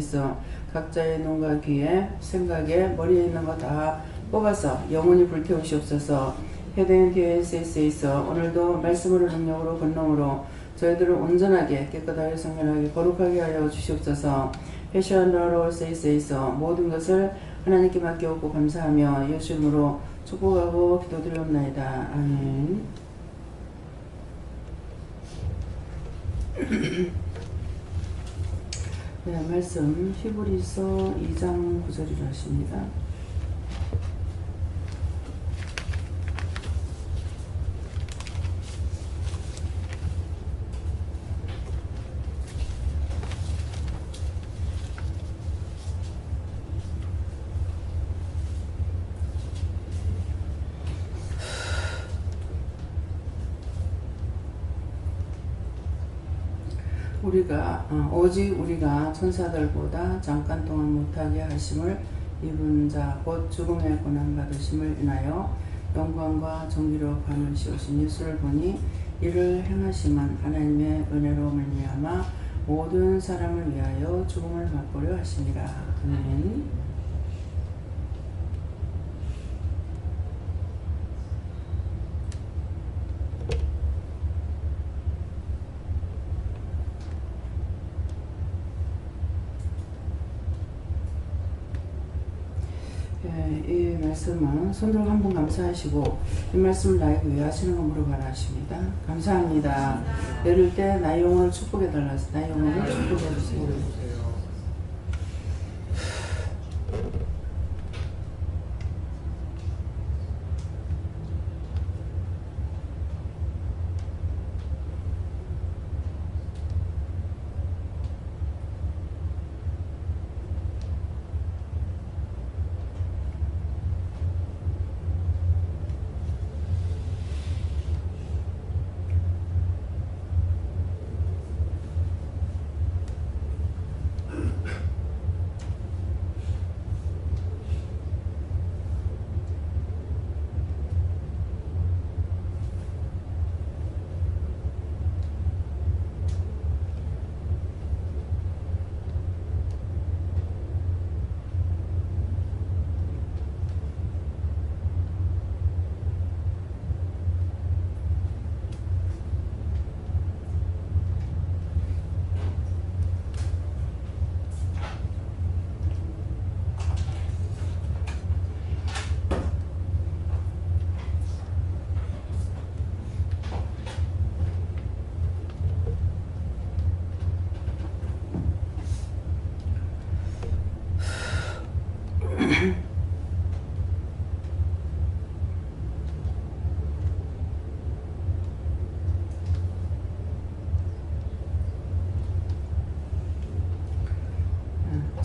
있어 각자의 눈과 귀에 생각에 머리에 있는 거 다 뽑아서 영원히 불태우시옵소서. 해된 DSS에 있어 오늘도 말씀으로 능력으로 권능으로 저희들을 온전하게 깨끗하게 성결하게 거룩하게 하여 주시옵소서. 패션러로 세이스에 있어 모든 것을 하나님께 맡겨오고 감사하며 예수 이름으로 축복하고 기도드리옵나이다. 아멘. 네, 말씀 히브리서 2장 9절이라 하십니다. 오직 우리가 천사들보다 잠깐 동안 못하게 하심을 입은 자 곧 죽음의 고난 받으심을 인하여 영광과 정기로움을 씌우신 예수를 보니 이를 행하심은 하나님의 은혜로 말미암아 모든 사람을 위하여 죽음을 맛보려 하시니라. 아멘. 이 말씀은 손들어 한번 감사하시고 이 말씀을 나에게 왜 하시는 거 물어봐라 하십니다. 감사합니다. 내릴 때 나의 영혼을 축복해 달라서 나의 영혼을 축복해 주세요.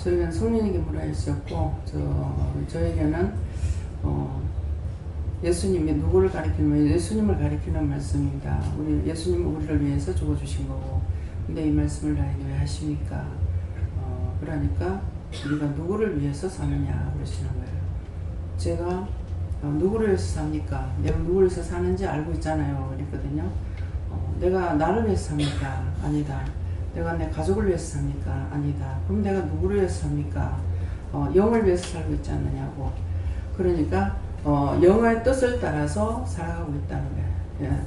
저희는 성령에게 물어야셨고 저에게는 예수님이 누구를 가리키는 예수님을 가리키는 말씀입니다. 우리 예수님은 우리를 위해서 죽어주신 거고, 근데 이 말씀을 나에게 왜 하십니까? 그러니까 우리가 누구를 위해서 사느냐 그러시는 거예요. 제가 누구를 위해서 삽니까? 내가 누구를 위해서 사는지 알고 있잖아요. 그랬거든요. 내가 나를 위해서 삽니까? 아니다. 내가 내 가족을 위해서 삽니까? 아니다. 그럼 내가 누구를 위해서 삽니까? 영을 위해서 살고 있지 않느냐고. 그러니까 영의 뜻을 따라서 살아가고 있다는 거예요.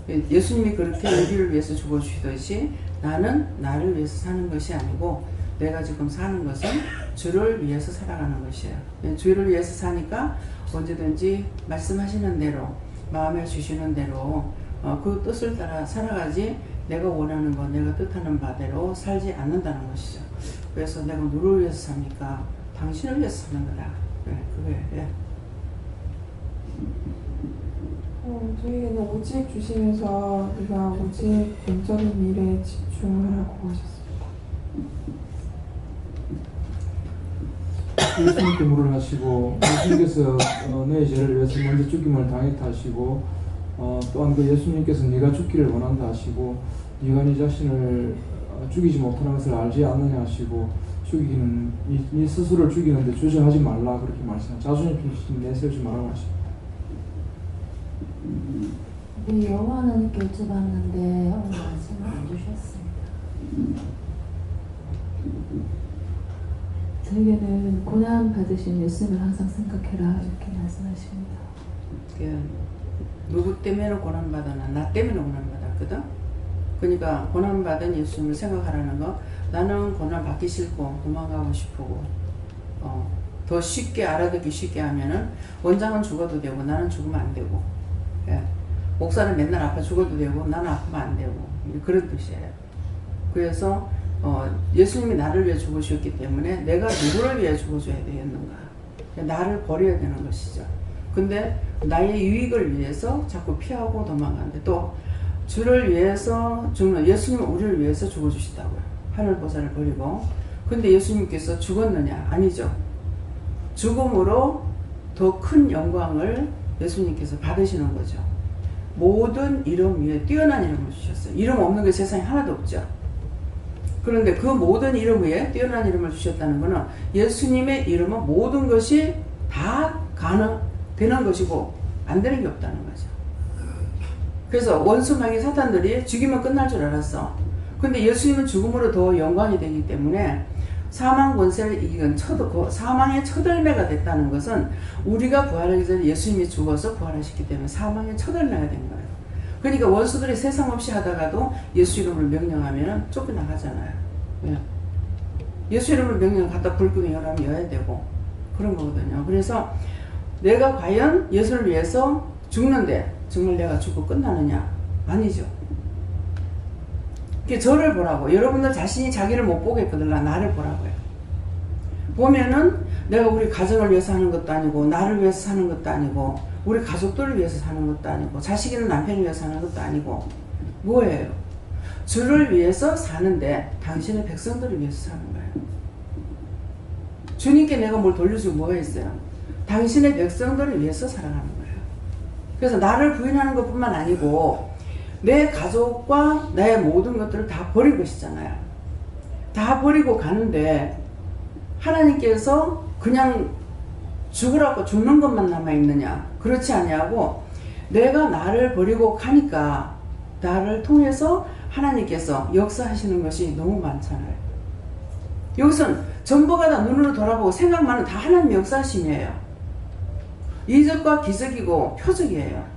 예. 예수님이 그렇게 우리를 위해서 죽어주시듯이 나는 나를 위해서 사는 것이 아니고 내가 지금 사는 것은 주를 위해서 살아가는 것이에요. 주를 위해서 사니까 언제든지 말씀하시는 대로 마음에 주시는 대로 그 뜻을 따라 살아가지 내가 원하는 것, 내가 뜻하는 바대로 살지 않는다는 것이죠. 그래서 내가 누구를 위해서 삽니까? 당신을 위해서 사는 거다. 그게 예. 저에게는 오직 주시면서 우리가 오직 본적인 일에 집중하라고 하셨습니다. 예수님께 물을 하시고 예수님께서 너의 죄를 위해서 먼저 죽임을 당했다 하시고 또한 그 예수님께서 네가 죽기를 원한다 하시고 네가 네 자신을 죽이지 못하는 것을 알지 않느냐 하시고 죽이는 네 스스로를 죽이는데 주저하지 말라 그렇게 말씀하시고 자존심 내세우지 말라고 하시고 우리 영화는 여쭤봤는데 말씀을 안 주셨습니다. 저에게는 고난 받으신 예수님을 항상 생각해라 이렇게 말씀하십니다. 누구 때문에 고난받았나? 나 때문에 고난받았거든. 그러니까 고난받은 예수님을 생각하라는 거, 나는 고난받기 싫고 도망가고 싶고 더 쉽게 알아듣기 쉽게 하면은 원장은 죽어도 되고 나는 죽으면 안 되고, 예. 목사는 맨날 아파 죽어도 되고 나는 아프면 안 되고, 그런 뜻이에요. 그래서 예수님이 나를 위해 죽으셨기 때문에 내가 누구를 위해 죽어줘야 되겠는가? 나를 버려야 되는 것이죠. 근데 나의 유익을 위해서 자꾸 피하고 도망가는데, 또 주를 위해서 죽는, 예수님은 우리를 위해서 죽어주시다고요. 하늘보살을 버리고. 근데 예수님께서 죽었느냐? 아니죠. 죽음으로 더 큰 영광을 예수님께서 받으시는 거죠. 모든 이름 위에 뛰어난 이름을 주셨어요. 이름 없는 게 세상에 하나도 없죠. 그런데 그 모든 이름 위에 뛰어난 이름을 주셨다는 것은 예수님의 이름은 모든 것이 다 가능되는 것이고 안 되는 게 없다는 거죠. 그래서 원수마귀 사탄들이 죽이면 끝날 줄 알았어. 근데 예수님은 죽음으로 더 영광이 되기 때문에 사망 권세를 이긴 사망의 첫 열매가 됐다는 것은 우리가 부활하기 전에 예수님이 죽어서 부활하셨기 때문에 사망의 첫 열매가 된 거예요. 그러니까 원수들이 세상 없이 하다가도 예수 이름을 명령하면 쫓겨나가잖아요. 왜? 예수 이름을 명령 갖다 불끈히 열하면 여야 되고 그런 거거든요. 그래서 내가 과연 예수를 위해서 죽는데 정말 내가 죽고 끝나느냐? 아니죠. 저를 보라고. 여러분들 자신이 자기를 못 보겠거든. 나를 보라고요. 보면은 내가 우리 가정을 위해서 하는 것도 아니고 나를 위해서 사는 것도 아니고 우리 가족들을 위해서 사는 것도 아니고 자식이나 남편을 위해서 사는 것도 아니고 뭐예요? 주를 위해서 사는데 당신의 백성들을 위해서 사는 거예요. 주님께 내가 뭘 돌려주고 뭐가 있어요? 당신의 백성들을 위해서 살아가는 거예요. 그래서 나를 부인하는 것뿐만 아니고 내 가족과 내 모든 것들을 다 버린 것이잖아요. 다 버리고 가는데 하나님께서 그냥 죽으라고 죽는 것만 남아있느냐? 그렇지 아니하고 내가 나를 버리고 가니까 나를 통해서 하나님께서 역사하시는 것이 너무 많잖아요. 여기서는 전부가 다 눈으로 돌아보고 생각만은 다 하나님의 역사심이에요. 이적과 기적이고 표적이에요.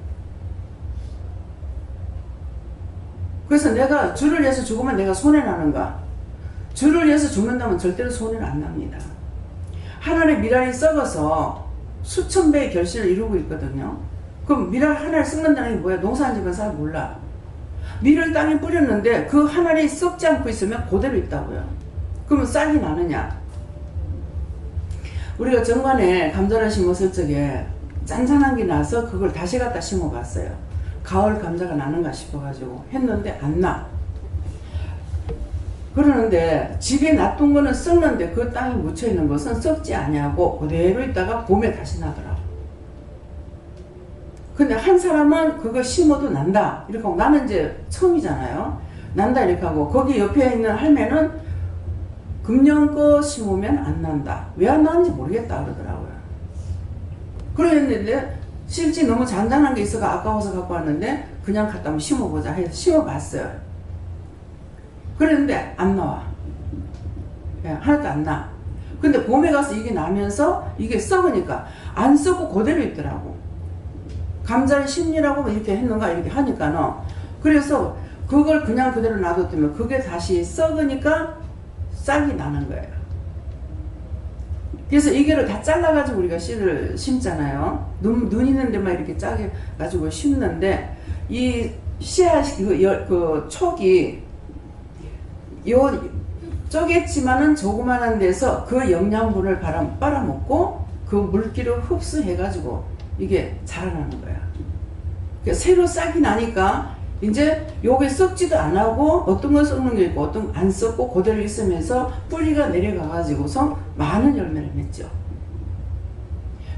그래서 내가 주를 위해서 죽으면 내가 손해나는가? 주를 위해서 죽는다면 절대로 손해는 안 납니다. 하늘의 밀알이 썩어서 수천 배의 결실을 이루고 있거든요. 그럼 밀알 하나를 썩는다는 게 뭐야? 농사한 집은 잘 몰라. 밀을 땅에 뿌렸는데 그 하늘이 썩지 않고 있으면 그대로 있다고요. 그러면 싹이 나느냐? 우리가 정관에 감자를 심었을 적에 짠짠한 게 나서 그걸 다시 갖다 심어봤어요. 가을 감자가 나는가 싶어가지고 했는데 안 나. 그러는데 집에 놔둔 거는 썩는데 그 땅에 묻혀있는 것은 썩지 아니하고 그대로 있다가 봄에 다시 나더라. 근데 한 사람은 그거 심어도 난다 이렇게 하고, 나는 이제 처음이잖아요. 난다 이렇게 하고, 거기 옆에 있는 할매는 금년 거 심으면 안 난다. 왜 안 나는지 모르겠다 그러더라고요. 그랬는데 실제 너무 잔잔한 게 있어가 아까워서 갖고 왔는데 그냥 갖다 한번 심어보자 해서 심어봤어요. 그랬는데 안 나와. 하나도 안 나. 근데 봄에 가서 이게 나면서 이게 썩으니까 안 썩고 그대로 있더라고. 감자를 심으라고 이렇게 했는가 이렇게 하니까는, 그래서 그걸 그냥 그대로 놔뒀더니 그게 다시 썩으니까 싹이 나는 거예요. 그래서 이게를 다 잘라가지고 우리가 씨를 심잖아요. 눈 있는 데만 이렇게 짜게 가지고 심는데, 이 씨앗, 그 촉이, 쪼갰지만은 조그만한 데서 그 영양분을 빨아먹고 그 물기를 흡수해가지고 이게 자라나는 거야. 그러니까 새로 싹이 나니까 이제 요게 썩지도 안 하고 어떤 건 썩는 게 있고 어떤 건 안 썩고 그대로 있으면서 뿌리가 내려가가지고서 많은 열매를 맺죠.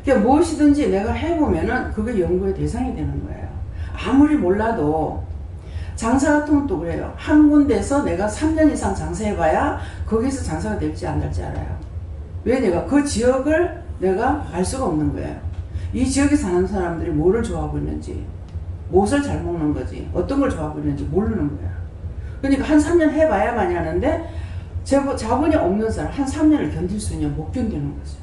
그러니까 무엇이든지 내가 해보면은 그게 연구의 대상이 되는 거예요. 아무리 몰라도 장사 같은 것도 그래요. 한 군데서 내가 3년 이상 장사해봐야 거기서 장사가 될지 안 될지 알아요. 왜? 내가 그 지역을 내가 알 수가 없는 거예요. 이 지역에 사는 사람들이 뭐를 좋아하고 있는지, 무엇을 잘 먹는 거지, 어떤 걸 좋아하고 있는지 모르는 거야. 그러니까 한 3년 해봐야만이 하는데 자본이 없는 사람 한 3년을 견딜 수 있냐? 못 견디는 거죠.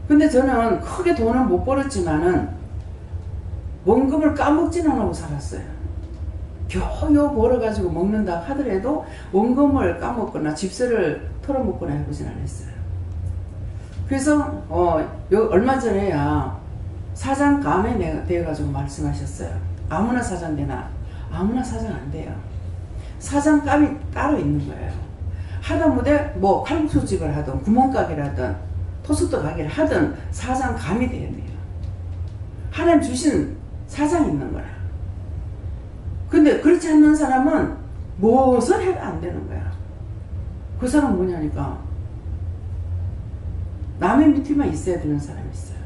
근데 저는 크게 돈을 못 벌었지만은 원금을 까먹지는 않고 살았어요. 겨우 벌어가지고 먹는다 하더라도 원금을 까먹거나 집세를 털어먹거나 해보진 않았어요. 그래서 얼마 전에야 사장감에 대해가지고 말씀하셨어요. 아무나 사장 되나? 아무나 사장 안 돼요. 사장감이 따로 있는 거예요. 하다못해 뭐 칼국수집을 하든 구멍가게를 하든 토스트 가게를 하든 사장감이 돼야 돼요. 하나님 주신 사장이 있는 거야. 근데 그렇지 않는 사람은 무엇을 해도 안 되는 거야. 그 사람은 뭐냐니까 남의 밑에만 있어야 되는 사람이 있어요.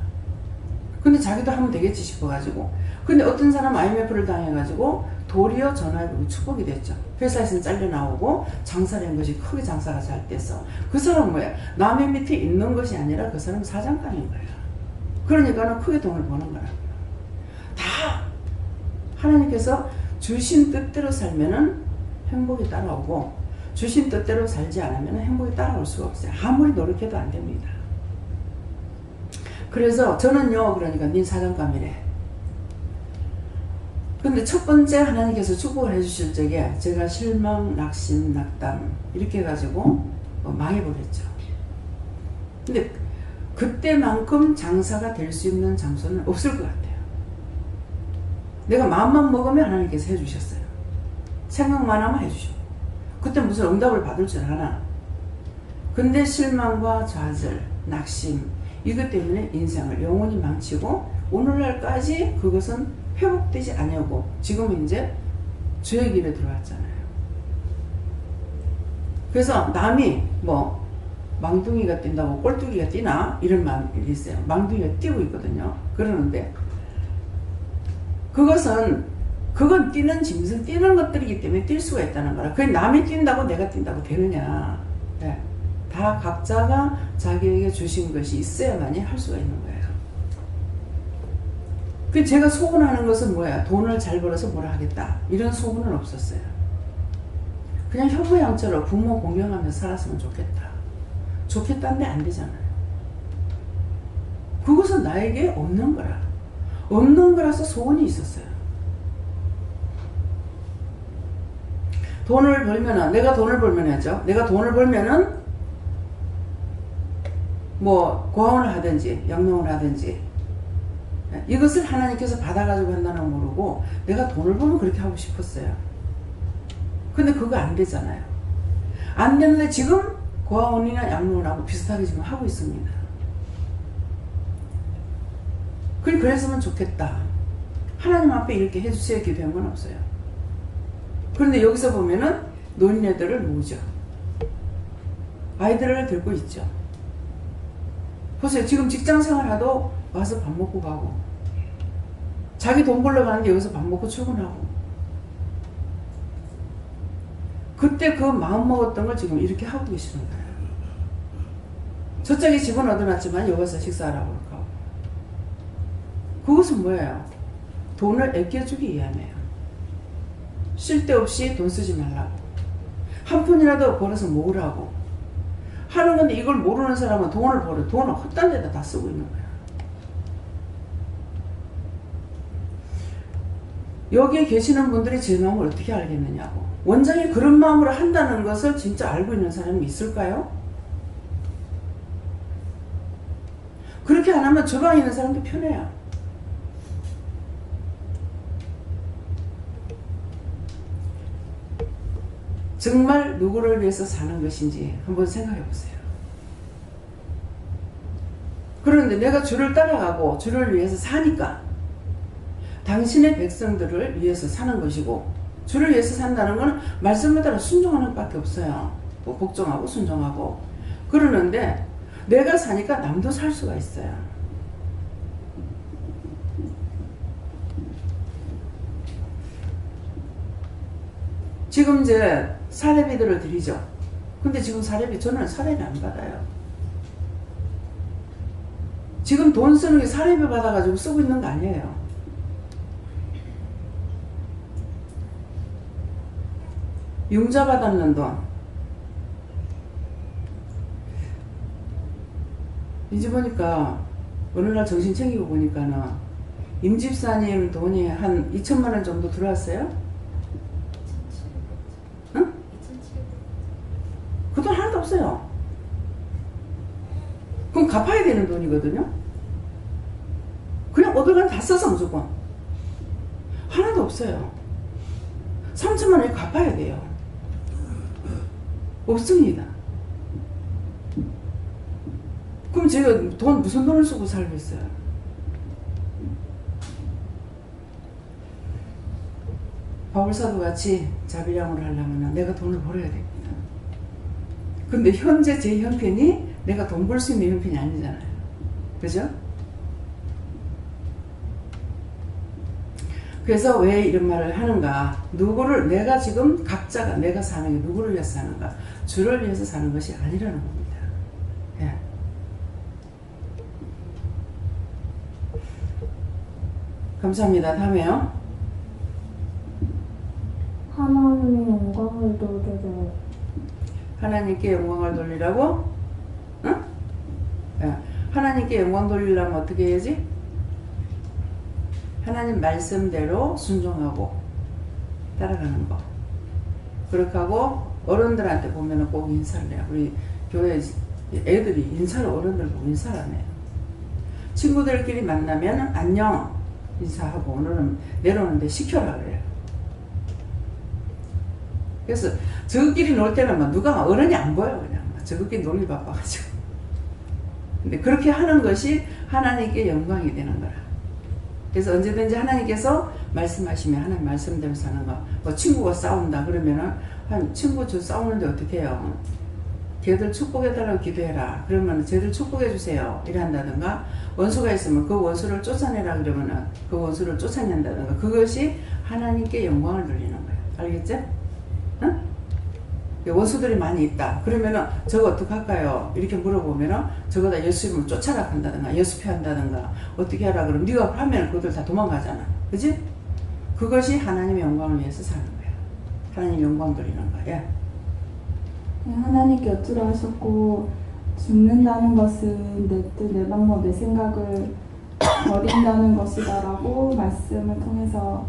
근데 자기도 하면 되겠지 싶어가지고. 근데 어떤 사람 IMF를 당해가지고 도리어 전화해보고 축복이 됐죠. 회사에서는 잘려나오고 장사를 한 것이 크게 장사가 잘 돼서. 그 사람은 뭐야? 남의 밑에 있는 것이 아니라 그 사람은 사장감인 거야. 그러니까는 크게 돈을 버는 거라고요. 다 하나님께서 주신 뜻대로 살면은 행복이 따라오고 주신 뜻대로 살지 않으면 행복이 따라올 수가 없어요. 아무리 노력해도 안 됩니다. 그래서 저는요, 그러니까 네 사장감이래. 근데 첫 번째 하나님께서 축복을 해주실 적에 제가 실망, 낙심, 낙담 이렇게 해가지고 망해버렸죠. 근데 그때만큼 장사가 될 수 있는 장소는 없을 것 같아요. 내가 마음만 먹으면 하나님께서 해주셨어요. 생각만 하면 해주셔. 그때 무슨 응답을 받을 줄 아나. 근데 실망과 좌절, 낙심 이것 때문에 인생을 영원히 망치고 오늘날까지 그것은 회복되지 않냐고 지금은 이제 죄의 길에 들어왔잖아요. 그래서 남이 뭐 망둥이가 뛴다고 꼴뚜기가 뛰나 이런 말이 있어요. 망둥이가 뛰고 있거든요. 그러는데 그건 뛰는 짐승, 뛰는 것들이기 때문에 뛸 수가 있다는 거라. 그게 남이 뛴다고 내가 뛴다고 되느냐. 네. 다 각자가 자기에게 주신 것이 있어야만이 할 수가 있는 거예요. 그 제가 소원하는 것은 뭐야? 돈을 잘 벌어서 뭘 하겠다. 이런 소원은 없었어요. 그냥 효부양처럼 부모 공경하면서 살았으면 좋겠다. 좋겠다는데 안 되잖아요. 그것은 나에게 없는 거라. 없는 거라서 소원이 있었어요. 돈을 벌면은, 내가 돈을 벌면 하죠. 내가 돈을 벌면은, 뭐, 고아원을 하든지, 양육을 하든지, 이것을 하나님께서 받아가지고 한다는 건 모르고, 내가 돈을 벌면 그렇게 하고 싶었어요. 근데 그거 안 되잖아요. 안 되는데 지금 고아원이나 양육을 하고 비슷하게 지금 하고 있습니다. 그랬으면 좋겠다. 하나님 앞에 이렇게 해주세요 기도한 건 없어요. 그런데 여기서 보면은 노인네들을 모으죠. 아이들을 들고 있죠. 보세요. 지금 직장생활 하도 와서 밥 먹고 가고 자기 돈 벌러 가는데 여기서 밥 먹고 출근하고 그때 그 마음 먹었던 걸 지금 이렇게 하고 계시는 거예요. 저쪽에 집은 얻어놨지만 여기 와서 식사하라고 그럴까. 그것은 뭐예요? 돈을 아껴주기 위함이에요. 쓸데없이 돈 쓰지 말라고. 한 푼이라도 벌어서 모으라고 하는 건데 이걸 모르는 사람은 돈을 벌어 돈을 헛된 데다 다 쓰고 있는 거야. 여기에 계시는 분들이 제 마음을 어떻게 알겠느냐고. 원장이 그런 마음으로 한다는 것을 진짜 알고 있는 사람이 있을까요? 그렇게 안 하면 주방에 있는 사람도 편해요. 정말 누구를 위해서 사는 것인지 한번 생각해 보세요. 그런데 내가 주를 따라가고 주를 위해서 사니까 당신의 백성들을 위해서 사는 것이고 주를 위해서 산다는 것은 말씀을 따라 순종하는 것밖에 없어요. 뭐 복종하고 순종하고 그러는데 내가 사니까 남도 살 수가 있어요. 지금 이제 사례비들을 드리죠. 근데 지금 저는 사례비 안 받아요. 지금 돈 쓰는 게 사례비 받아가지고 쓰고 있는 거 아니에요. 융자 받았는 돈. 이제 보니까 어느 날 정신 챙기고 보니까는 임집사님 돈이 한 2천만 원 정도 들어왔어요? 응? 그 돈 하나도 없어요. 그럼 갚아야 되는 돈이거든요? 그냥 어딜 가나 다 써서 무조건. 하나도 없어요. 3천만 원이 갚아야 돼요. 없습니다. 그럼 제가 돈 무슨 돈을 쓰고 살고 있어요? 바울사도 같이 자비량으로 하려면 내가 돈을 벌어야 됩니다. 근데 현재 제 형편이 내가 돈 벌 수 있는 형편이 아니잖아요. 그죠? 그래서 왜 이런 말을 하는가? 누구를, 내가 지금 각자가 내가 사는 게 누구를 위해서 사는가? 주를 위해서 사는 것이 아니라는 겁니다. 예. 감사합니다. 다음에요. 하나님의 영광을 돌리려. 하나님께 영광을 돌리라고? 응? 예. 하나님께 영광 돌리려면 어떻게 해야지? 하나님 말씀대로 순종하고 따라가는 거. 그렇게 하고 어른들한테 보면은 꼭 인사를 해요. 우리 교회 애들이 인사를 어른들 보고 인사를 안 해요. 친구들끼리 만나면 안녕 인사하고 오늘은 내려오는데 시켜라 그래요. 그래서 저끼리 놀 때는 막 누가 어른이 안 보여 그냥 저끼리 놀기 바빠가지고. 근데 그렇게 하는 것이 하나님께 영광이 되는 거라. 그래서 언제든지 하나님께서 말씀하시면 하나님 말씀대로 사는 거. 뭐 친구가 싸운다 그러면은 한 친구 저 싸우는데 어떻게 해요? 걔들 축복해달라고 기도해라. 그러면 쟤들 축복해주세요. 이래 한다든가 원수가 있으면 그 원수를 쫓아내라 그러면은 그 원수를 쫓아낸다든가 그것이 하나님께 영광을 돌리는 거예요. 알겠죠? 응? 원수들이 많이 있다. 그러면은 저거 어떡할까요? 이렇게 물어보면은 저거다 예수 이름을 쫓아라 한다든가 예수 피한다든가 어떻게 하라 그러면 네가 하면 그들 다 도망가잖아. 그지? 그것이 하나님의 영광을 위해서 사는 거야. 하나님 영광 돌리는 거야. 하나님께 어쩌라 하셨고 죽는다는 것은 내 뜻, 내 방법, 내 생각을 버린다는 것이다라고 말씀을 통해서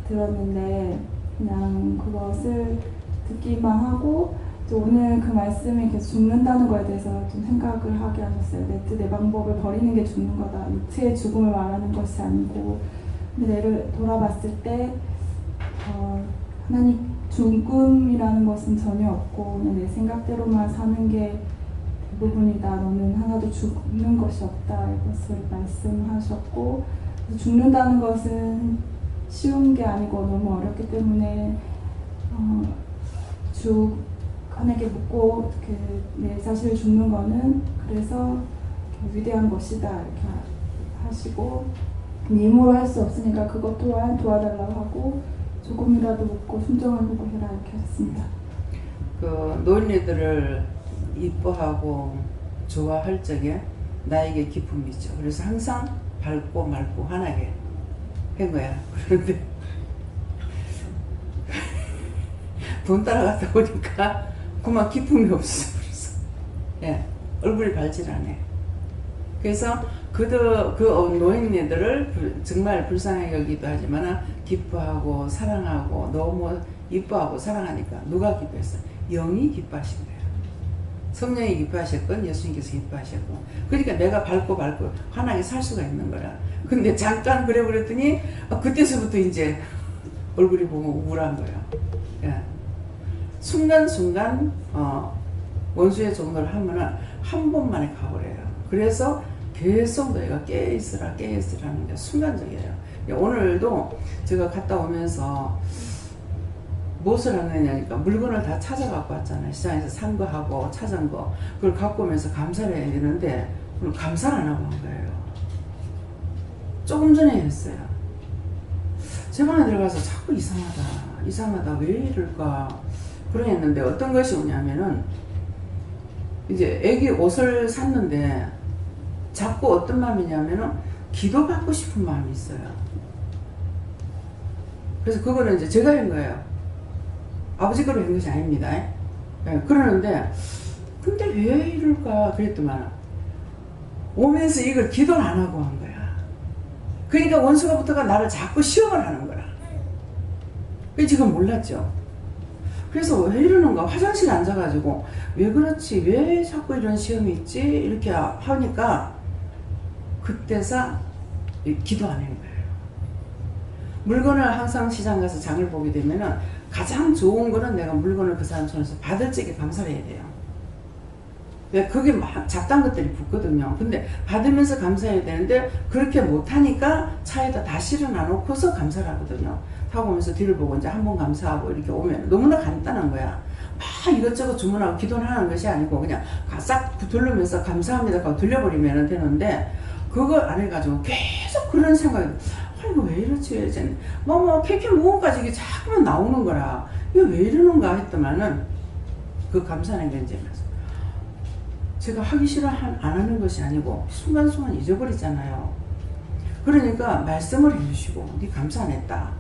들었는데 그냥 그것을 듣기만 하고 또 오늘 그 말씀이 계속 죽는다는 거에 대해서 좀 생각을 하게 하셨어요. 내 뜻, 내 방법을 버리는 게 죽는 거다. 육체의 죽음을 말하는 것이 아니고 근데 내를 돌아봤을 때 하나님 죽음이라는 것은 전혀 없고 그냥 내 생각대로만 사는 게 대부분이다. 너는 하나도 죽는 것이 없다. 이것을 말씀하셨고 죽는다는 것은 쉬운 게 아니고 너무 어렵기 때문에 하나님께 묻고 내 자신을 죽는 거는 그래서 위대한 것이다 이렇게 하시고 힘으로 할 수 없으니까 그것 또한 도와달라고 하고 조금이라도 묻고 순종하려고 해라 이렇게 하셨습니다. 그 노인네들을 이뻐하고 좋아할 적에 나에게 기쁨이 있죠. 그래서 항상 밝고 맑고 환하게 한 거야. 그런데 돈 따라갔다 보니까 그만 기쁨이 없어. 그래서 예, 얼굴이 밝질 않아. 그래서 그 노인네들을 정말 불쌍하게 여기도 하지만 기뻐하고 사랑하고 너무 이뻐하고 사랑하니까 누가 기뻐했어? 영이 기뻐하신 거예요. 성령이 기뻐하셨건 예수님께서 기뻐하셨고 그러니까 내가 밝고 환하게 살 수가 있는 거라. 근데 잠깐 그래 그랬더니 그때서부터 이제 얼굴이 보면 우울한 거예요. 예. 순간순간 원수의 종로를 하면은 한 번만에 가버려요. 그래서 계속 너희가 깨어있으라는 게 순간적이에요. 오늘도 제가 갔다 오면서 무엇을 하느냐니까 물건을 다 찾아갖고 왔잖아요. 시장에서 산 거 하고 찾은 거 그걸 갖고 오면서 감사를 해야 되는데 오늘 감사를 안 하고 한 거예요. 조금 전에 했어요. 제 방에 들어가서 자꾸 이상하다 왜 이럴까 그러했는데 어떤 것이 오냐면은 이제 애기 옷을 샀는데 자꾸 어떤 마음이냐면은 기도받고 싶은 마음이 있어요. 그래서 그거는 이제 제가 한 거예요. 아버지 거로 한 것이 아닙니다. 예, 그러는데 근데 왜 이럴까 그랬더만 오면서 이걸 기도를 안 하고 한 거야. 그러니까 원수가 붙어가 나를 자꾸 시험을 하는 거야. 그 지금 몰랐죠. 그래서 왜 이러는가 화장실에 앉아가지고 왜 그렇지 왜 자꾸 이런 시험이 있지 이렇게 하니까 그때서 기도 안 하는 거예요. 물건을 항상 시장 가서 장을 보게 되면은 가장 좋은 거는 내가 물건을 그 사람 손에서 받을 적에 감사를 해야 돼요. 그게 막 잡다한 것들이 붙거든요. 근데 받으면서 감사해야 되는데 그렇게 못하니까 차에다 다 실어놔 놓고서 감사를 하거든요. 타고 오면서 뒤를 보고 이제 한 번 감사하고 이렇게 오면 너무나 간단한 거야. 막 이것저것 주문하고 기도를 하는 것이 아니고 그냥 싹 둘르면서 감사합니다 하고 들려버리면 되는데 그걸 안 해가지고 계속 그런 생각이 이거 왜 이렇지? 캐캐 무언가지 이게 자꾸만 나오는 거라 이거 왜 이러는가 했더만은 그 감사하는 게 이제 제가 하기 싫어 안 하는 것이 아니고 순간순간 잊어버리잖아요. 그러니까 말씀을 해주시고 네 감사 안 했다.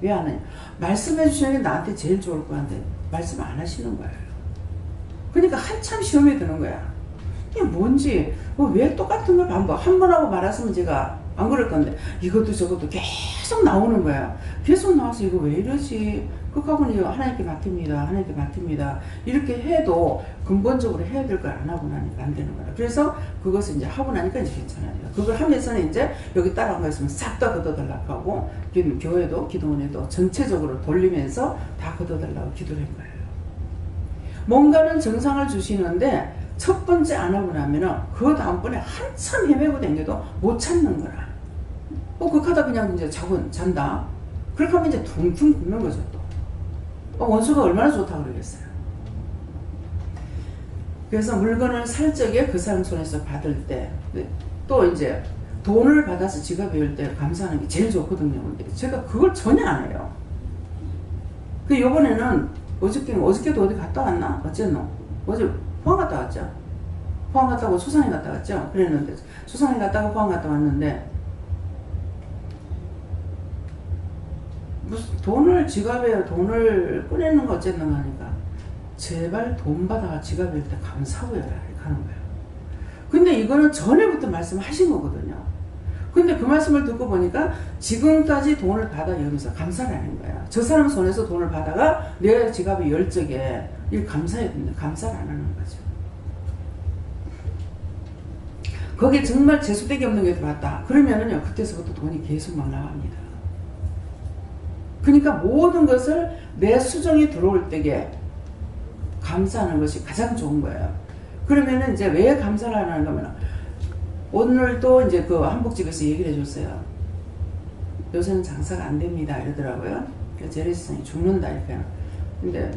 왜 안 해? 말씀해 주시는 게 나한테 제일 좋을 것 같은데 말씀 안 하시는 거예요. 그러니까 한참 시험에 드는 거야. 이게 뭔지 왜 똑같은 걸 반복 한 번 하고 말았으면 제가 안 그럴 건데 이것도 저것도 계속 나오는 거야. 계속 나와서 이거 왜 이러지? 그거는 하나님께 맡깁니다. 하나님께 맡깁니다. 이렇게 해도 근본적으로 해야 될 걸 안 하고 나니까 안 되는 거야. 그래서 그것을 이제 하고 나니까 이제 괜찮아요. 그걸 하면서는 이제 여기 따라온 거 있으면 싹 다 걷어달라고 하고 교회도 기도원에도 전체적으로 돌리면서 다 걷어달라고 기도를 한 거예요. 뭔가는 정상을 주시는데 첫 번째 안 하고 나면은 그 다음번에 한참 헤매고 댕겨도 못 찾는 거라. 그렇게 하다 그냥 이제 잔다. 그렇게 하면 이제 둥둥 붓는 거죠 또. 원수가 얼마나 좋다고 그러겠어요. 그래서 물건을 살 적에 그 사람 손에서 받을 때 또 이제 돈을 받아서 지갑에 넣을 때 감사하는 게 제일 좋거든요. 근데 제가 그걸 전혀 안 해요. 요번에는 어저께도 어디 갔다 왔나? 어쨌노? 어제 포항 갔다 왔죠. 포항 갔다 오고 소산에 갔다 왔죠. 그랬는데 소산에 갔다가 포항 갔다 왔는데 무슨 지갑에 돈을 꺼내는 거 어쨌는가 하니까 제발 돈 받아가 지갑에 넣을 때 감사하고 이렇게 하는 거예요. 근데 이거는 전에부터 말씀하신 거거든요. 근데 그 말씀을 듣고 보니까 지금까지 돈을 받아 여기서 감사를 하는 거야. 저 사람 손에서 돈을 받아가 내 지갑에 열 적에 이 감사해야 됩니다. 감사를 안 하는 거죠. 거기에 정말 재수되게 없는 게 들어왔다. 그러면은요, 그때서부터 돈이 계속 막 나갑니다. 그러니까 모든 것을 내 수정이 들어올 때에 감사하는 것이 가장 좋은 거예요. 그러면은 이제 왜 감사를 하는 거면 오늘도 이제 그 한복집에서 얘기를 해줬어요. 요새는 장사가 안 됩니다 이러더라고요. 재래시장이 죽는다 이렇게. 근데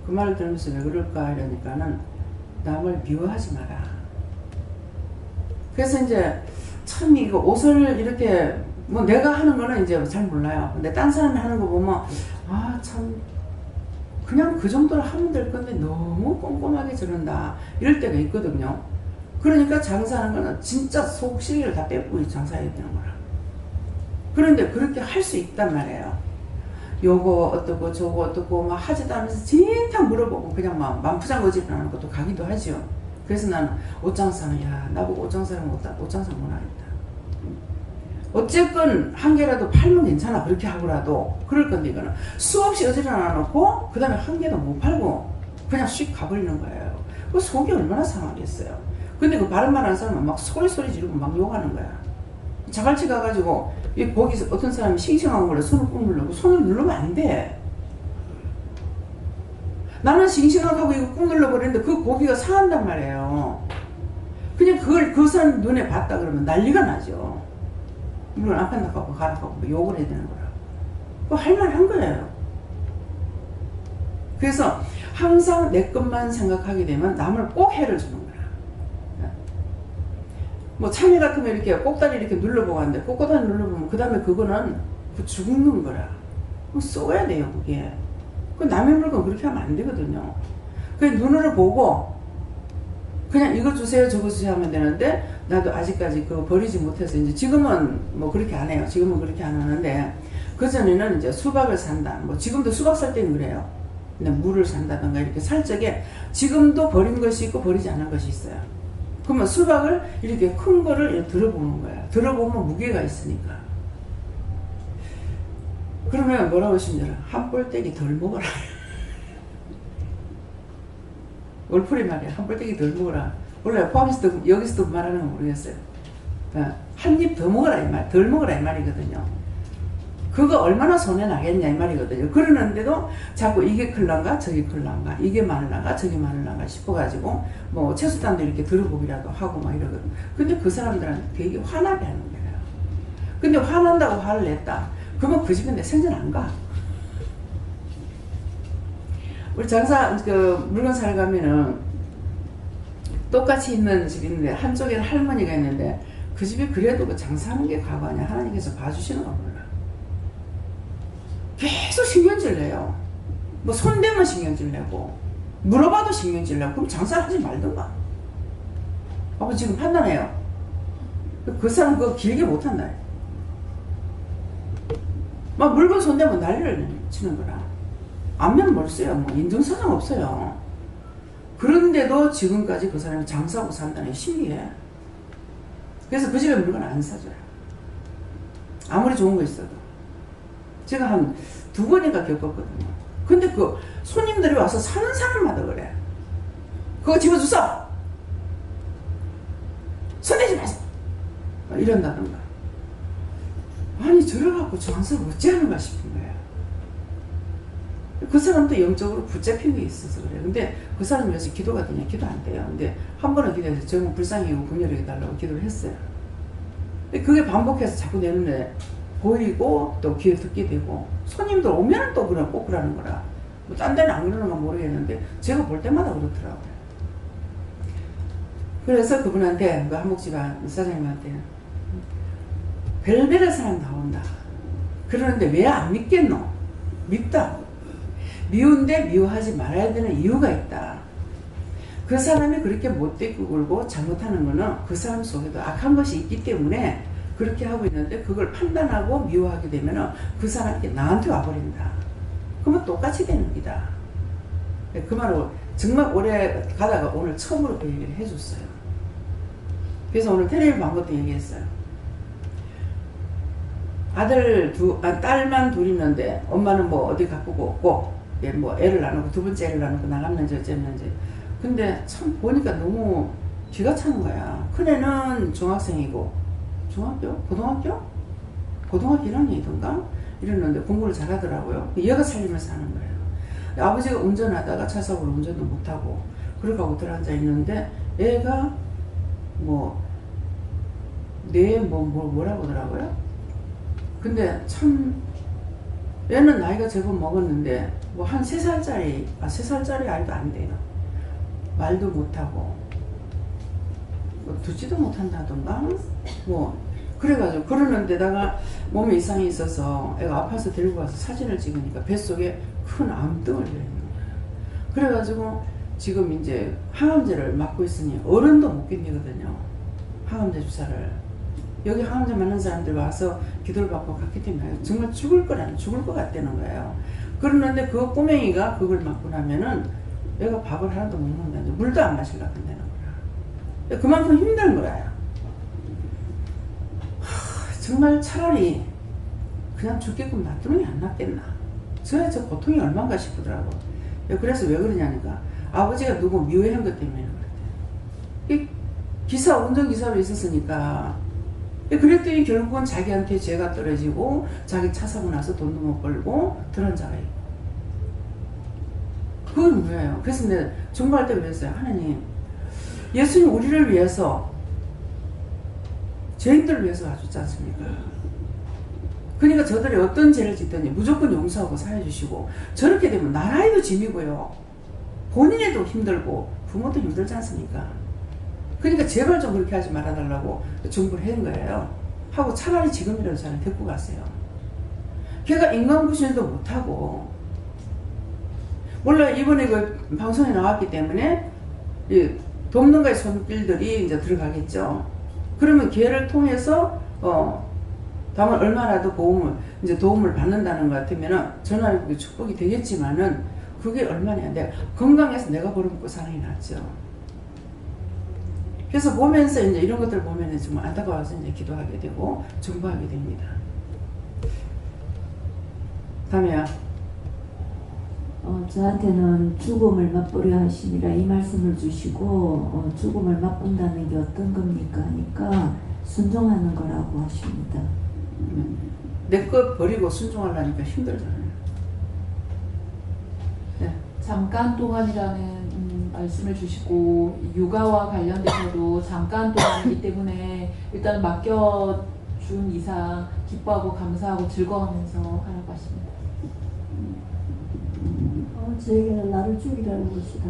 그 말을 들으면서 왜 그럴까 이러니까는 남을 미워하지 마라. 그래서 이제 참 이거 옷을 이렇게 내가 하는 거는 이제 잘 몰라요. 근데 딴 사람이 하는 거 보면 참 그냥 그 정도로 하면 될 건데 너무 꼼꼼하게 저런다 이럴 때가 있거든요. 그러니까 장사하는 거는 진짜 속시기를 다 빼고 장사해야 되는 거라. 그런데 그렇게 할 수 있단 말이에요. 요거 어떻고 저거 어떻고 막 하지도 않으면서 진탕 물어보고 그냥 막 만푸장거지를 하는 것도 가기도 하죠. 그래서 나는 옷장사는 나보고 옷장사는 옷장사 못 하겠다. 어쨌건 한 개라도 팔면 괜찮아 그렇게 하고라도 그럴 건데 이거는 수없이 어지러나 놓고 그 다음에 한 개도 못 팔고 그냥 휙 가버리는 거예요. 그 속이 얼마나 상하겠어요. 근데 그 바른 말 하는 사람은 막 소리 지르고 막 욕하는 거야. 자갈치 가가지고 이 거기서 어떤 사람이 싱싱한 걸로 손을 꾹 누르고 손을 누르면 안 돼. 나는 싱싱하고 이거 꾹 눌러버리는데 그 고기가 상한단 말이에요. 그냥 그걸 그 사람 눈에 봤다 그러면 난리가 나죠. 물론 안 판다고 가라고 욕을 해야 되는 거라. 그거 할만한 거예요. 그래서 항상 내 것만 생각하게 되면 남을 꼭 해를 주는 거야. 뭐 참외 같으면 이렇게 꼭다리 이렇게 눌러보고 하는데 꼭다리 눌러보면 그 다음에 그거는 죽는 거라. 써야 돼요 그게. 그 남의 물건 그렇게 하면 안 되거든요. 그냥 눈으로 보고 그냥 이거 주세요 저거 주세요 하면 되는데 나도 아직까지 그거 버리지 못해서 이제 지금은 뭐 그렇게 안 해요. 지금은 그렇게 안 하는데 그전에는 이제 수박을 산다. 뭐 지금도 수박 살 때는 그래요. 물을 산다든가 이렇게 살 적에 지금도 버린 것이 있고 버리지 않은 것이 있어요. 그러면 수박을 이렇게 큰 거를 이렇게 들어보는 거야. 들어보면 무게가 있으니까. 그러면 뭐라고 하시면 되나? 한 꼴떼기 덜 먹어라. 올풀이 말이야. 한 꼴떼기 덜 먹어라. 원래 포함해서도 여기서도 말하는 건 모르겠어요. 한 입 더 먹어라 이 말, 덜 먹어라 이 말이거든요. 그거 얼마나 손해 나겠냐 이 말이거든요. 그러는데도 자꾸 이게 클란가 저게 클란가 이게 마늘란가 저게 마늘란가 싶어가지고 뭐 채소단도 이렇게 들어보기라도 하고 막 이러거든. 근데 그 사람들은 되게 화나게 하는 거예요. 근데 화난다고 화를 냈다. 그러면 그 집에 내 생전 안 가. 우리 장사 그 물건 사러 가면은 똑같이 있는 집이 있는데 한쪽에는 할머니가 있는데 그 집이 그래도 그 장사하는 게 과거 아니야. 하나님께서 봐주시는 거 몰라. 계속 신경질 내요. 뭐 손대면 신경질 내고 물어봐도 신경질 내고 그럼 장사를 하지 말든가. 아버지 지금 판단해요. 그 사람 그거 길게 못한다. 막 물건 손대면 난리를 치는 거라. 안면 멀어요. 뭐 인증사정 없어요. 그런데도 지금까지 그 사람이 장사하고 산다는 게 신기해. 그래서 그 집에 물건 안 사줘요. 아무리 좋은 거 있어도. 제가 한 2번인가 겪었거든요. 근데 그 손님들이 와서 사는 사람마다 그래. 그거 집어주소! 손대지 마세요! 이런다던가. 아니 저래갖고 장사를 어찌하는가 싶은 거예요. 그 사람도 영적으로 붙잡힌 게 있어서 그래. 근데 그 사람이 위해서 기도가 되냐? 기도 안 돼요. 근데 한 번은 기도해서 정말 불쌍히고 분열하게 달라고 기도를 했어요. 근데 그게 반복해서 자꾸 내는데 보이고 또 귀에 듣게 되고 손님들 오면 또 그냥 꼭 그러는 거라. 뭐 딴 데는 안 그러는 건 모르겠는데 제가 볼 때마다 그렇더라고요. 그래서 그분한테 그 한복집 사장님한테 별별의 사람 나온다. 그러는데 왜 안 믿겠노? 밉다. 미운데 미워하지 말아야 되는 이유가 있다. 그 사람이 그렇게 못되고 굴고 잘못하는 거는 그 사람 속에도 악한 것이 있기 때문에 그렇게 하고 있는데 그걸 판단하고 미워하게 되면 그 사람이 나한테 와버린다. 그러면 똑같이 되는 거다. 그 말을 정말 오래 가다가 오늘 처음으로 그 얘기를 해줬어요. 그래서 오늘 텔레비전 광고 때 얘기했어요. 딸만 둘 있는데 엄마는 뭐 어디 가꾸고 없고 뭐 애를 나누고 두 번째 애를 나누고 나갔는지 어쨌는지. 근데 참 보니까 너무 기가 차는 거야. 큰애는 중학생이고 중학교? 고등학교? 고등학교 1학년이던가? 이랬는데 공부를 잘하더라고요. 얘가 살림을 사는 거예요. 아버지가 운전하다가 차 사고로 운전도 못하고 그러고 들어앉아 있는데 애가 뭐라고 하더라고요. 근데 참 얘는 나이가 제법 먹었는데 뭐 한 3살짜리 3살짜리 아이도 안 돼요. 말도 못하고 뭐 듣지도 못한다던가 뭐 그래가지고 그러는 데다가 몸에 이상이 있어서 애가 아파서 데리고 가서 사진을 찍으니까 뱃속에 큰 암덩어리가 있는 거예요. 그래가지고 지금 이제 항암제를 맞고 있으니 어른도 못 견디거든요. 항암제 주사를. 여기 항암제 맞는 사람들 와서 기도를 받고 갔기 때문에 정말 죽을 것 같다는 거예요. 그러는데 그 꼬맹이가 그걸 맞고 나면은 얘가 밥을 하나도 못 먹는다. 물도 안 마시려고 한다는 거야. 그만큼 힘든 거야. 정말 차라리 그냥 죽게끔 놔두는 게 안 낫겠나. 저 고통이 얼마인가 싶더라고. 그래서 왜 그러냐니까 아버지가 누구 미워한 것 때문에 그랬대. 운전기사로 있었으니까. 그랬더니 결국은 자기한테 죄가 떨어지고 자기 차 사고 나서 돈도 못 벌고 들어앉아가 있고. 그건 뭐예요? 그래서 내가 중보할 때 그랬어요. 하나님, 예수님 우리를 위해서 죄인들을 위해서 와주지 않습니까? 그러니까 저들이 어떤 죄를 짓든지 무조건 용서하고 사해주시고 저렇게 되면 나라에도 짐이고요. 본인에도 힘들고 부모도 힘들지 않습니까? 그러니까 제발 좀 그렇게 하지 말아달라고 중보를 한 거예요. 하고 차라리 지금이라도 저를 데리고 갔어요. 걔가 인간구실도 못하고 물론 이번에 그 방송에 나왔기 때문에 이 돕는가의 손길들이 이제 들어가겠죠. 그러면 걔를 통해서 다만 얼마라도 도움을 받는다는 것 같으면은 전화위복의 축복이 되겠지만은 그게 얼마냐. 내가 건강해서 내가 벌어먹고 사는 게 낫죠. 그래서 보면서 이제 이런 것들을 보면 정말 안타까워서 이제 기도하게 되고 중보하게 됩니다. 다음에요. 저한테는 죽음을 맛보려 하시니라 이 말씀을 주시고 죽음을 맛본다는 게 어떤 겁니까 하니까 순종하는 거라고 하십니다. 내 것 버리고 순종하려니까 힘들잖아요. 네. 잠깐 동안이라는 말씀을 주시고 육아와 관련돼서도 잠깐 동안이기 때문에 일단 맡겨준 이상 기뻐하고 감사하고 즐거워하면서 하라고 하십니다. 저에게는 나를 죽이라는 것이다.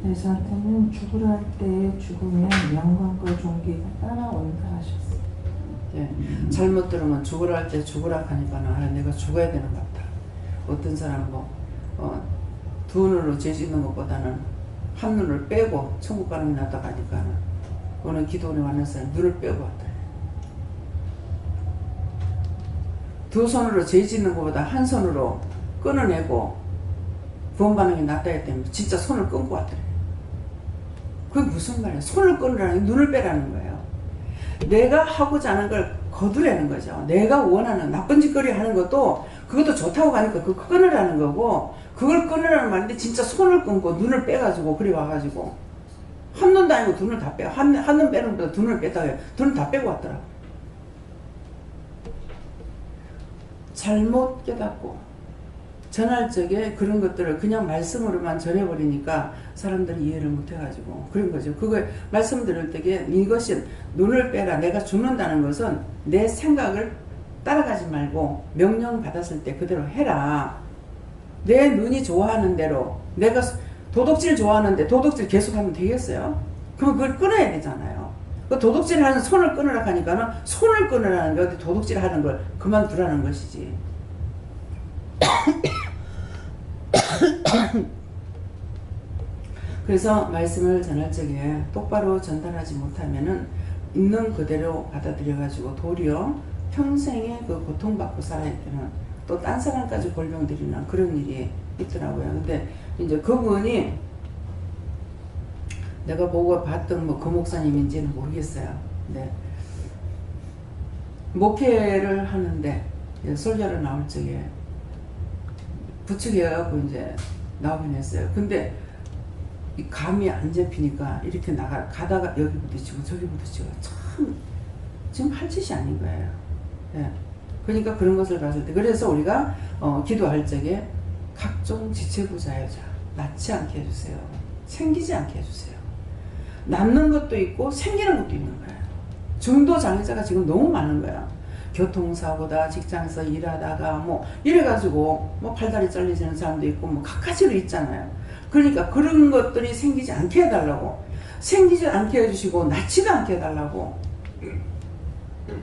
네, 저한테는 죽으라 할 때 죽으면 영광과 존귀가 따라온다 하셨어요. 예, 잘못 들으면 죽으라 할 때 죽으라 하니까는 내가 죽어야 되는 것 같다. 어떤 사람은 두 눈으로 죄 짓는 것보다는 한 눈을 빼고 천국 가는 게 낫다 하니까는 어느 기도원에 왔는 사람이 눈을 빼고 왔다. 두 손으로 죄 짓는 것보다 한 손으로 끊어내고 구원받는 게 낫다 했더니 진짜 손을 끊고 왔더래. 그게 무슨 말이야? 손을 끊으라는 게 눈을 빼라는 거예요. 내가 하고자 하는 걸 거두라는 거죠. 내가 원하는 나쁜 짓거리 하는 것도 그것도 좋다고 하니까 그거 끊으라는 거고, 그걸 끊으라는 말인데 진짜 손을 끊고 눈을 빼가지고 그래 와가지고 한 눈도 아니고 두 눈을 다 빼. 한 눈 빼는 것보다 두 눈을 뺐다고 해요. 두 눈 다 빼고 왔더라고. 잘못 깨닫고 전할 적에 그런 것들을 그냥 말씀으로만 전해버리니까 사람들이 이해를 못해가지고 그런 거죠. 그거 말씀 들을 때에 이것이 눈을 빼라, 내가 죽는다는 것은 내 생각을 따라가지 말고 명령 받았을 때 그대로 해라. 내 눈이 좋아하는 대로, 내가 도둑질 좋아하는데 도둑질 계속하면 되겠어요? 그럼 그걸 끊어야 되잖아요. 그 도둑질 하는 손을 끊으라 하니까는 손을 끊으라는 게 어디 도둑질 하는 걸 그만두라는 것이지. 그래서 말씀을 전할 적에 똑바로 전달하지 못하면은 있는 그대로 받아들여가지고 도리어 평생에 그 고통받고 살아야 되는, 또 딴 사람까지 골병들이나 그런 일이 있더라고요. 근데 이제 그분이 내가 보고 봤던 그 목사님인지는 모르겠어요. 근데 목회를 하는데 설교를 나올 적에 부축해갖고 이제 나오긴 했어요. 근데 이 감이 안 잡히니까 이렇게 가다가 여기 부딪히고 저기 부딪히고 참 지금 할 짓이 아닌 거예요. 예. 그러니까 그런 것을 봤을 때, 그래서 우리가 기도할 적에 각종 지체부자여자 낳지 않게 해주세요. 생기지 않게 해주세요. 낳는 것도 있고 생기는 것도 있는 거예요. 중도 장애자가 지금 너무 많은 거야. 교통사고다, 직장에서 일하다가 뭐 이래가지고 뭐 팔다리 잘리는 사람도 있고 뭐 각가지로 있잖아요. 그러니까 그런 것들이 생기지 않게 해달라고, 생기지 않게 해주시고 낳지도 않게 해달라고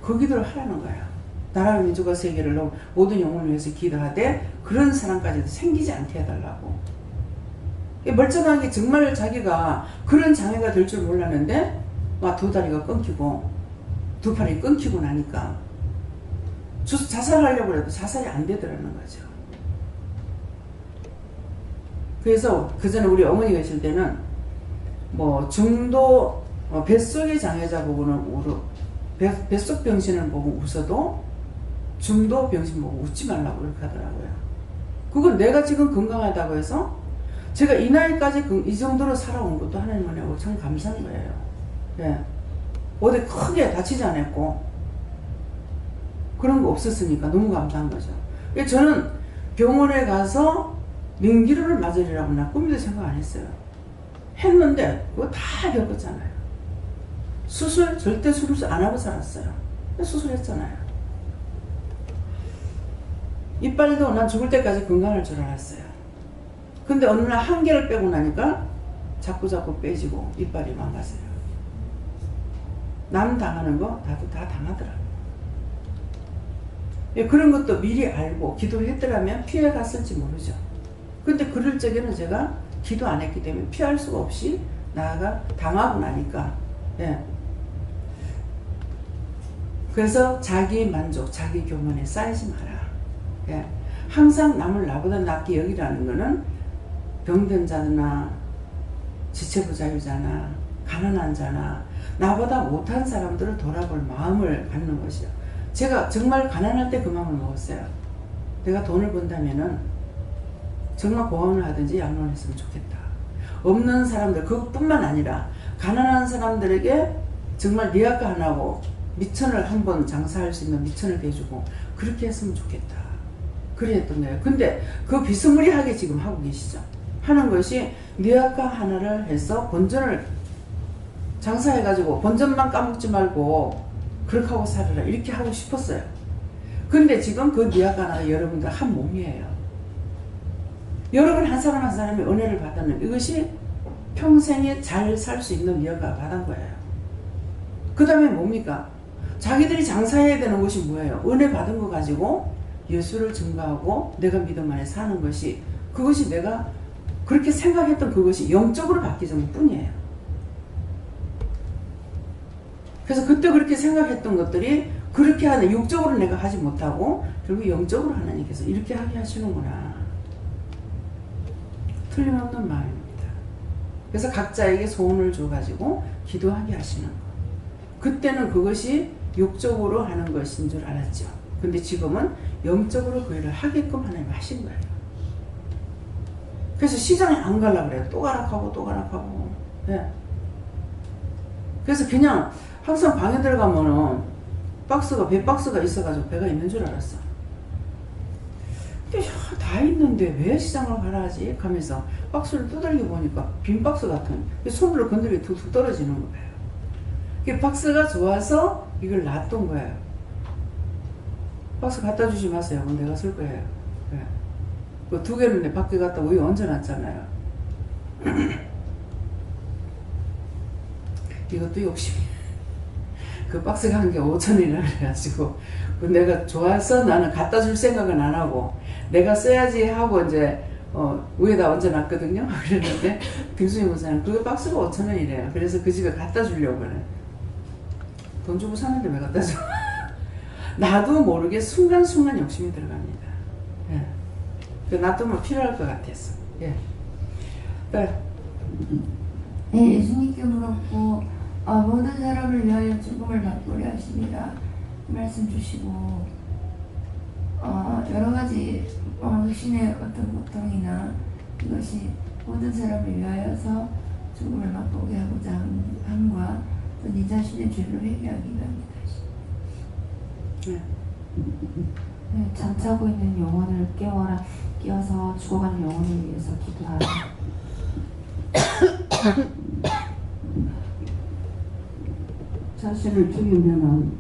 그 기도를 하라는 거야. 나라와 민족과 세계를 모든 영혼을 위해서 기도하되 그런 사람까지도 생기지 않게 해달라고. 멀쩡하게 정말 자기가 그런 장애가 될 줄 몰랐는데 막 두 다리가 끊기고 두 팔이 끊기고 나니까 자살하려고 해도 자살이 안 되더라는 거죠. 그래서 그 전에 우리 어머니 계실 때는 뭐 중도 뱃속의 장애자 보고는 뱃속 병신을 보고 웃어도 중도 병신 보고 웃지 말라고 그렇게 하더라고요. 그건 내가 지금 건강하다고 해서 제가 이 나이까지 이 정도로 살아온 것도 하나님 은혜고 참 감사한 거예요. 예. 어디 크게 다치지 않았고 그런 거 없었으니까 너무 감사한 거죠. 저는 병원에 가서 민기류를 맞으리라고 나 꿈에도 생각 안 했어요. 했는데 그거 다 겪었잖아요. 수술 절대 수술 안 하고 살았어요. 수술했잖아요. 이빨도 난 죽을 때까지 건강할 줄 알았어요. 근데 어느 날 한 개를 빼고 나니까 자꾸 빼지고 이빨이 망가져요. 남 당하는 거 나도 다 당하더라고요. 그런 것도 미리 알고 기도했더라면 피해 갔을지 모르죠. 근데 그럴 적에는 제가 기도 안 했기 때문에 피할 수가 없이 나아가 당하고 나니까, 예. 그래서 자기 만족, 자기 교만에 쌓이지 마라. 예. 항상 남을 나보다 낫게 여기라는 거는 병든 자나 지체부자유자나 가난한 자나 나보다 못한 사람들을 돌아볼 마음을 갖는 것이요. 제가 정말 가난할 때 그 마음을 먹었어요. 내가 돈을 번다면은 정말 보험을 하든지 양로했으면 좋겠다. 없는 사람들, 그것뿐만 아니라 가난한 사람들에게 정말 리아카 안 하고 미천을 한번 장사할 수 있는 미천을 대주고 그렇게 했으면 좋겠다. 그래 했던 거예요. 근데 그 비스무리하게 지금 하고 계시죠. 하는 것이 리아카 하나를 해서 본전을 장사해가지고 본전만 까먹지 말고 그렇게 하고 살아라 이렇게 하고 싶었어요. 근데 지금 그 리아카 하나가 여러분들 한 몸이에요. 여러분 한 사람 한 사람이 은혜를 받았는 이것이 평생에 잘 살 수 있는 리아카가 받은 거예요. 그 다음에 뭡니까? 자기들이 장사해야 되는 것이 뭐예요? 은혜 받은 거 가지고 예수를 증거하고 내가 믿음 안에 사는 것이 그것이 내가 그렇게 생각했던 그것이 영적으로 바뀌는 뿐이에요. 그래서 그때 그렇게 생각했던 것들이 그렇게 하는 육적으로 내가 하지 못하고 결국 영적으로 하나님께서 이렇게 하게 하시는구나. 틀림없는 마음입니다. 그래서 각자에게 소원을 줘가지고 기도하게 하시는 거. 그때는 그것이 육적으로 하는 것인 줄 알았죠. 근데 지금은 영적으로 그 일을 하게끔 하나님 하신 거예요. 그래서 시장에 안 가려고 그래요. 또 가락하고 또 가락하고. 네. 그래서 그냥 항상 방에 들어가면은 박스가 배 박스가 있어가지고 배가 있는 줄 알았어. 근데 다 있는데 왜 시장을 가라 하지? 하면서 박스를 두들겨 보니까 빈 박스 같은 손으로 건드리면 툭툭 떨어지는 거예요. 그 박스가 좋아서 이걸 놔둔 거예요. 박스 갖다 주지 마세요. 그건 내가 쓸 거예요. 네. 그 두 개는 내 밖에 갖다 위에 얹어놨잖아요. 이것도 욕심이야. 그 박스가 한 게 5,000원이라 그래가지고 그 내가 좋아서 나는 갖다 줄 생각은 안 하고 내가 써야지 하고 이제 위에다 얹어놨거든요. 그랬는데 김수희 목사님 그 박스가 5,000원이래요. 그래서 그 집에 갖다 주려고 그래. 돈 주고 사는데 왜 갖다 줘? 나도 모르게 순간순간 욕심이 들어갑니다. 예. 놔두면 필요할 것 같았어. 예. 네. 네, 예수님께 물었고 모든 사람을 위하여 죽음을 맛보려 하시니라 말씀 주시고 여러 가지 신의 어떤 고통이나 이것이 모든 사람을 위하여서 죽음을 맛보게 하고자 함과 또 네 자신의 죄를 회개하기가 합니다. 네. 네, 잠자고 있는 영혼을 깨워서 죽어가는 영혼을 위해서 기도하라. 자신을 죽이면은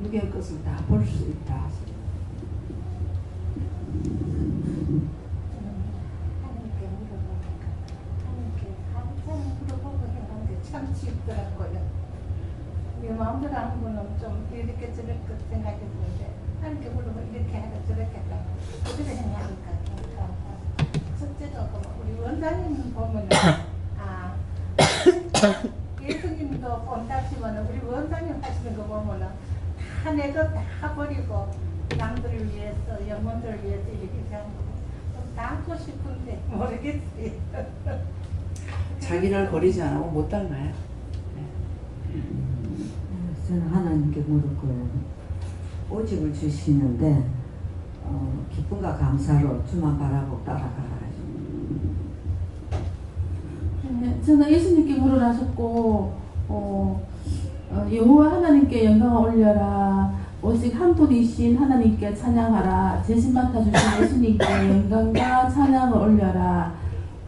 육의 것을 다 볼 수 있다. 하나님께 물어보니까 하나님께 항상 물어보고 했는데 참 쉽더라고요. 내 마음대로 하는 거는 좀 이렇게 저렇게 생각했는데 하나님께 물어보면 이렇게 하라 저렇게 하라 그대로 행하니까 첫째도 우리 원장님 보면은 예수님도 본다시면 우리 원장님 하시는 거 보면은 다 내 것 다 버리고 남들을 위해서 영혼들을 위해서 이렇게 하는 거 닮고 싶은데 모르겠어요. 자기를 버리지 않으면 못 닮아요. 저는 하나님께 물었고요. 오직을 주시는데 기쁨과 감사로 주만 바라고 따라가라. 네, 저는 예수님께 물으라 하셨고 여호와 하나님께 영광을 올려라. 오직 한 분이신 하나님께 찬양하라. 재심 맡아주신 예수님께 영광과 찬양을 올려라.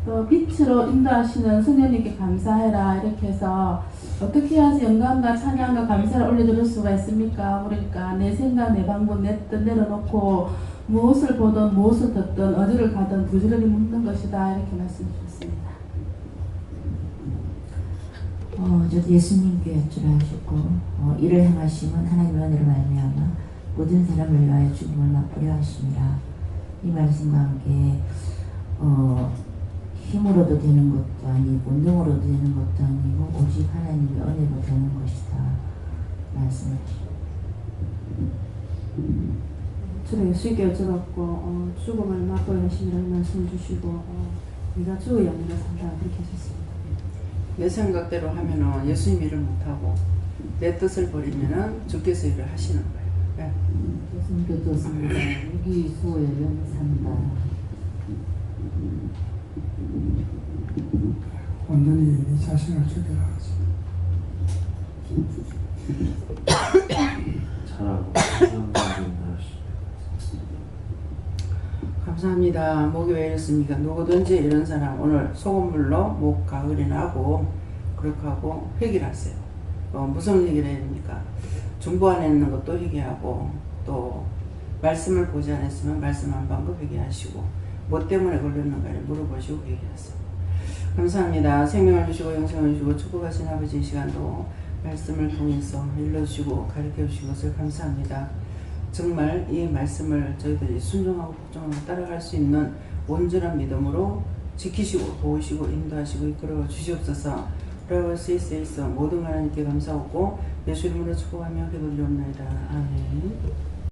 또 빛으로 인도하시는 성령님께 감사해라. 이렇게 해서 어떻게 해야지 영광과 찬양과 감사를 올려드릴 수가 있습니까? 그러니까 내 생각, 내 방법, 내 뜻 내려놓고 무엇을 보든 무엇을 듣든 어디를 가든 부지런히 묻는 것이다. 이렇게 말씀 주셨습니다. 저도 예수님께 여쭈라 하셨고 이를 행하심은 하나님의 은혜로 말미암아 모든 사람을 위하여 죽음을 맛보려 하심이라. 이 말씀과 함께 힘으로도 되는 것도 아니고 운동으로도 되는 것도 아니고 오직 하나님의 은혜로 되는 것이다. 말씀해 주십시오. 저는 예수님께 여쭤봤고 죽음을 맛보게 하시라는 말씀을 주시고 네가 주의 영으로 산다 그렇게 하셨습니다. 내 생각대로 하면은 예수님 일을 못하고 내 뜻을 버리면은 주께서 일을 하시는 거예요. 네. 예수님께 좋습니다. 여기 수호의 영이 산다. 온전히 네 자신을 죽여라. 잘하고 감사합니다. 감사합니다. 목이 왜 이렇습니까? 누구든지 이런 사람 오늘 소금물로 목 가을이 나고 그렇게 하고 회개를 하세요. 무슨 회개를 해야 됩니까? 중보 안에 있는 것도 회개하고 또 말씀을 보지 않았으면 말씀 한 방법 회개하시고 뭐 때문에 걸렸는가를 물어보시고 회개하세요. 감사합니다. 생명을 주시고 영생을 주시고 축복하신 아버지 이 시간도 말씀을 통해서 일러주시고 가르쳐주신 것을 감사합니다. 정말 이 말씀을 저희들이 순종하고 복종하고 따라갈 수 있는 온전한 믿음으로 지키시고 보시고 인도하시고 이끌어 주시옵소서. 돌아갈 수 있어 모든 하나님께 감사하고 예수 이름으로 축복하며 기도드리옵나이다. 아멘.